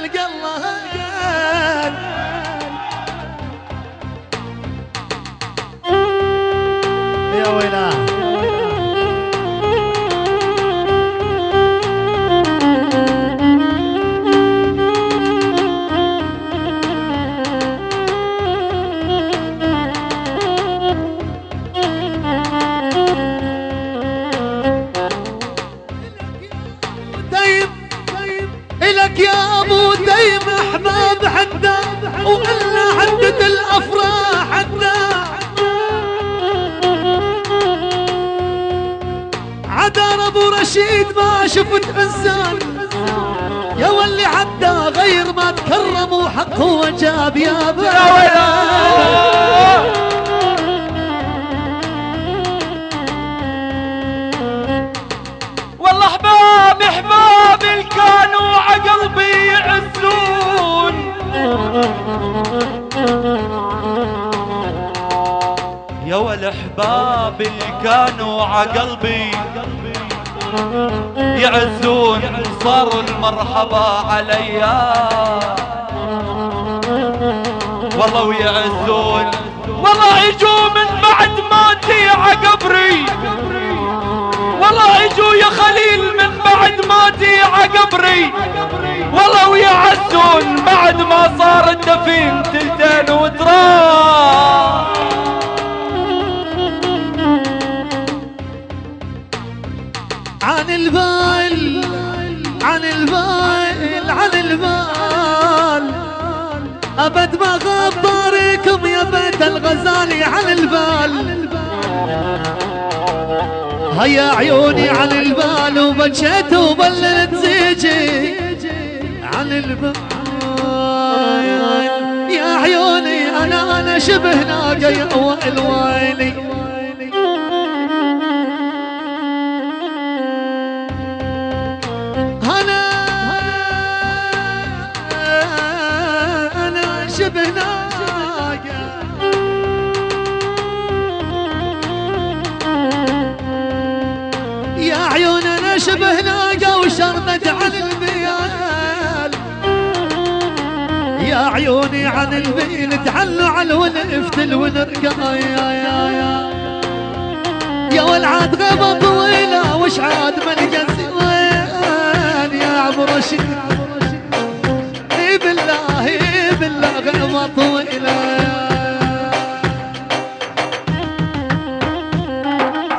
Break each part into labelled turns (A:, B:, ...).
A: القلب. يا ويلاه إلك يا أبو تيم أحباب حدا وإلا عدة الأفراح حدا عدا أبو رشيد ما شفت إنسان يا واللي حدا غير ما تكرم وحقه وجاب يا بلا.
B: والله احبابي احبابي اللي كانوا عقلبي يعزون يا والاحباب اللي كانوا عقلبي يعزون صاروا المرحبا عليا والله ويعزون والله يجوا من بعد ماتي عقبري والله يجوا يا خليل من بعد ماتي عقبري والله ويعزون بعد ما صار الدفين تلتين وتراب.
A: عن البال عن البال عن البال أبد ما غاب طاريكم يا بيت الغزالي عن البال. هيا عيوني عن البال وبجيت وبللت زيجي عن البال. يا عيوني أنا شبه ناقة يا وائل ويلي. أنا شبه ناقة يا عيون أنا شبه ناقة وشردت عن البيال. يا عيوني عن البيل تعلوا على ونفتل ونرقى يا والعاد غيبة طويلة وش عاد ملقى الزوين يا عبر رشيد. اي بالله اي بالله غيبة طويلة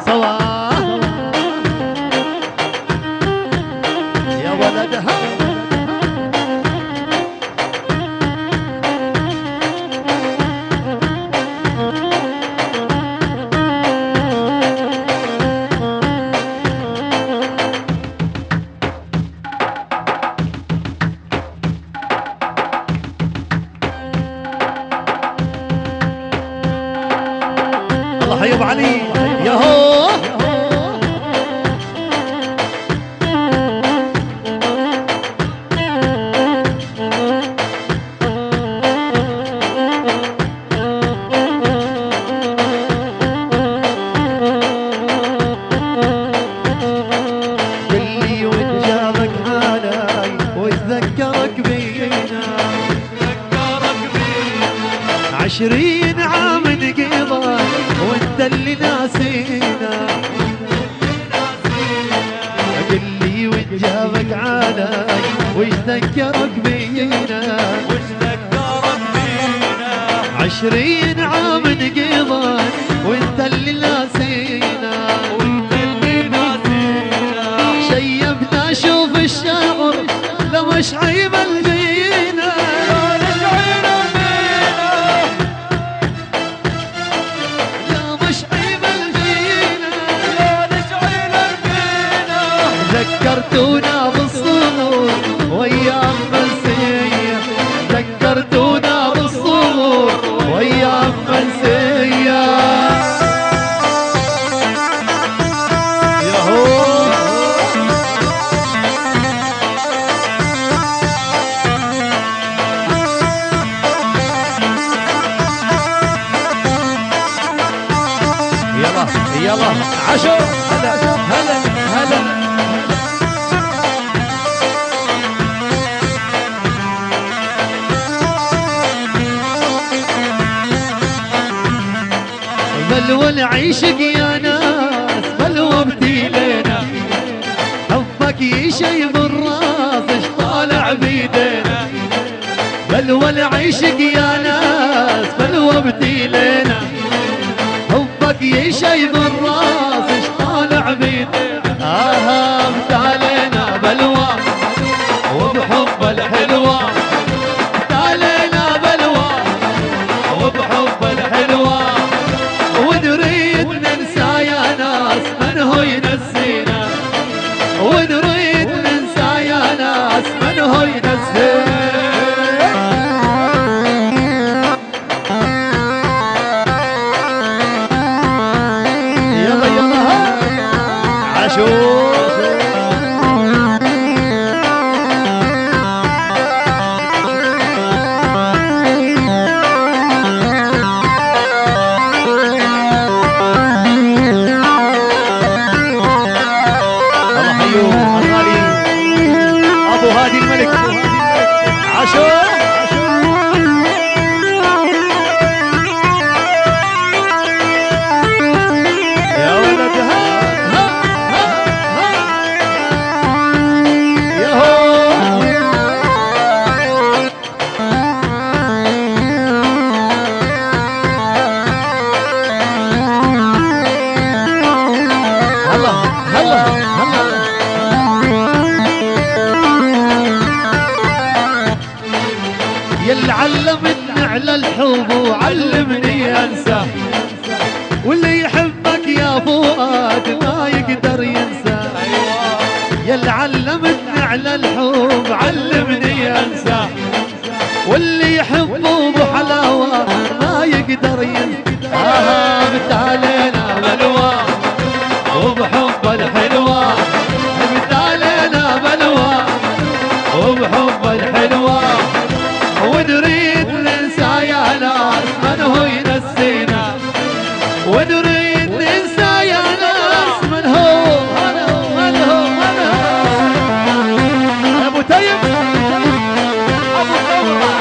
A: صواه يا ولدها. الله يا علي يا هو اللي وجابك علي ويتذكرك بينا 20 عام نقضى وانت اللي ناسينا. اللي وجابك علي ويتذكرك بينا 20 عام نقضى وانت اللي ناسينا. شيبنا شوف الشعر لو مش عيب البينا. ذكرتونا بالصغور وايام منسية ذكرتونا بالصغور وايام منسية. يهو يلا يلا عشو هلا هلا هلا بلوى العيشق يا ناس بلوى ابتلينا، حبك يشيب الراس اش طالع بيدينا. بلوى العيشق يا ناس بلوى ابتلينا، حبك يشيب الراس اش طالع بيدينا. ابتالينا بلوى وبحب الحلوة، ابتالينا بلوى وبحب الحلوة، ونريد ننسى يا ناس من هو ينسينا، ونريد ننسى يا ناس من هو ينسينا. يلا يلا عاشور هادي الملك عاشور. يا ولد يا هو هلا هلا هلا. يلي علمتني على الحب وعلمني انسى، واللي يحبك يا فؤاد ما يقدر ينسى. يلي علمتني على الحب علمني انسى، واللي يحبه بحلاوه ما يقدر ينسى. بتالينا بلوى وبحب الحلوه، بتالينا بلوى وبحب الحلوه، ونريد ننسى يا ناس من هو ينسينا، ونريد ننسى يا ناس من هو من هو من هو. ابو تيم ابو ثوره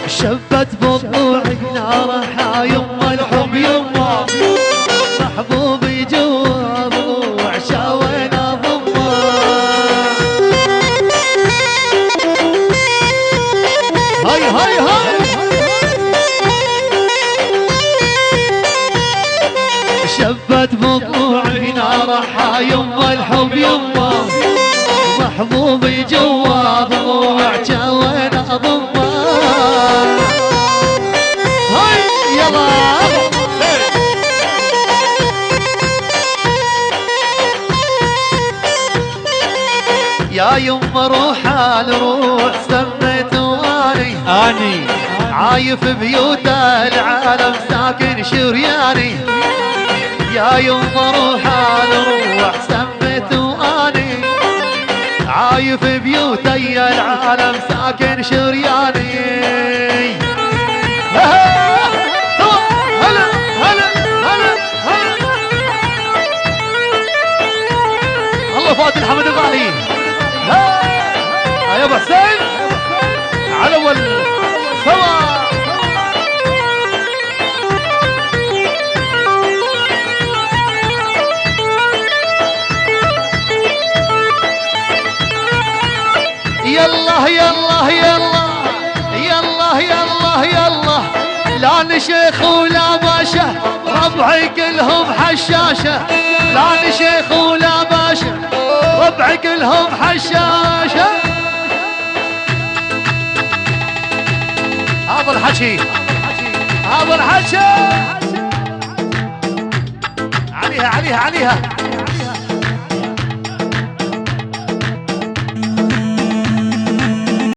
A: شبت بضلوعك نارها يما الحب يما، محبوبي جوا ضلوع شاوينا ضمه. هاي هاي هاي شبت بضلوعك نارها يما الحب يما، محبوبي جوا ضلوع شاوينا ضمه. هاي يلا يا يما روح الروح سميت واني عايف بيوت العالم ساكن شرياني. يا يما روح الروح سميت واني عايف بيوتي العالم ساكن شرياني. هلا هلا هلا هلا. الله فات الحمد الغالي. يا ابو حسين على اول سوا. يلا يلا يلا يلا يلا يلا، لا نشيخ ولا باشا ربعي كلهم حشاشة، لا نشيخ ولا باشا ربعي كلهم حشاشة. هذا الحكي هذا الحكي عليها عليها عليها.